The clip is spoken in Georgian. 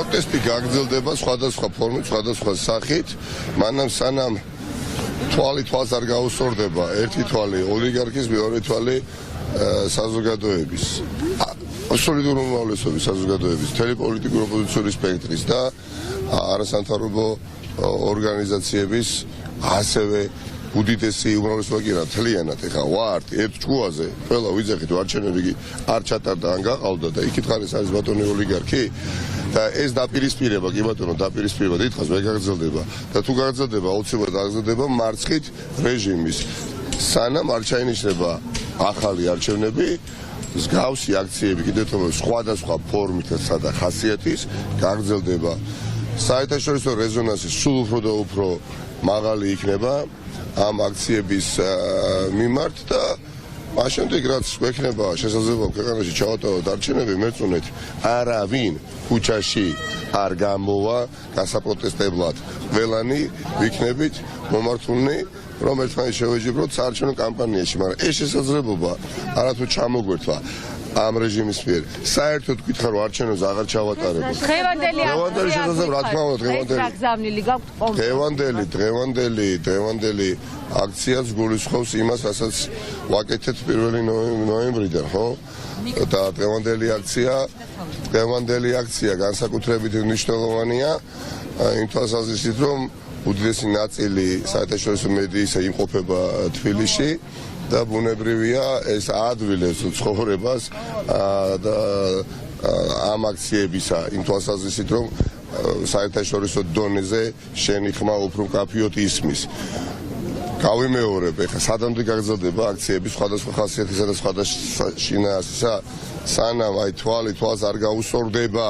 პროტესტი გაგრძელდება სხვადასხვა ფორმით, სხვადასხვა სახით, მანამ სანამ თვალს არ გაუსწორდება ერთი თვალი ოლიგარქის, მეორე თვალი საზოგადოების. აბსოლუტური უმრავლესობის საზოგადოების, მთელი პოლიტიკური ოპოზიციური სპექტრის და არასამთავრობო ორგანიზაციების ასევე უდიდესი უმრავლესობა კი რა მთლიანად ეხა ვართ ერთ ჭკუაზე ყველა ვიძახით არჩევნები არ ჩატარდა ან გაყავდა და იქით ხარ ეს არის ბატონი ოლიგარქი და ეს დაპირისპირება კი ბატონო დაპირისპირება დიდხანს ვერ გაგრძელდება და თუ გაგრძელდება აუცილებლად გაგრძელდება მარცხით რეჟიმის სანამ არ ჩაინიშნება ახალი არჩევნები მსგავსი აქციები კიდევ თუმცა სხვადასხვა ფორმითა და ხასიათის გაგრძელდება საერთაშორისო რეზონანსი სულ უფრო და უფრო მაღალი იქნება ამ აქციების მიმართ და მაშინდ რაც გვექნება შესაძლებლობა ქვეყანაში ჩავატაროთ არჩევნები მერწმუნეთ არავინ ქუჩაში არ გამოვა გასაპროტესტებლად ყველანი ვიქნებით მომართულნი რომ ერთმანეთს შევეჯიბროთ საარჩევნო კამპანიაში მაგრამ ეს შესაძლებლობა არათუ ჩამოგვერთვა ამ რეჟიმის მიერ საერთოდ გითხრა რომ არჩევნებს აღარ ჩავატარებთ. დღევანდელი შესაძლებლობა რა თქმა უნდა დღევანდელი აქციაც გულისხმობს იმას, რასაც ვაკეთეთ 1 ნოემბრიდან, ხო? და დღევანდელი აქცია განსაკუთრებით მნიშვნელოვანია იმ თვალსაზრისით, რომ უდიდესი ნაწილი საერთაშორისო მედიისა იმყოფება თბილისში და ბუნებრივია ეს აადვილებს ცხოვრებას და ამ აქციებისა იმ თვალსაზრისით რომ საერთაშორისო დონეზე შენი ხმა უფრო მკაფიოდ ისმის. გავიმეორებ ეხლა სადამდე გაგრძელდება აქციები სხვადასხვა ხასიათისა და სხვადასხვა შინაარსისა სანამ აი თვალს არ გაუსწორდება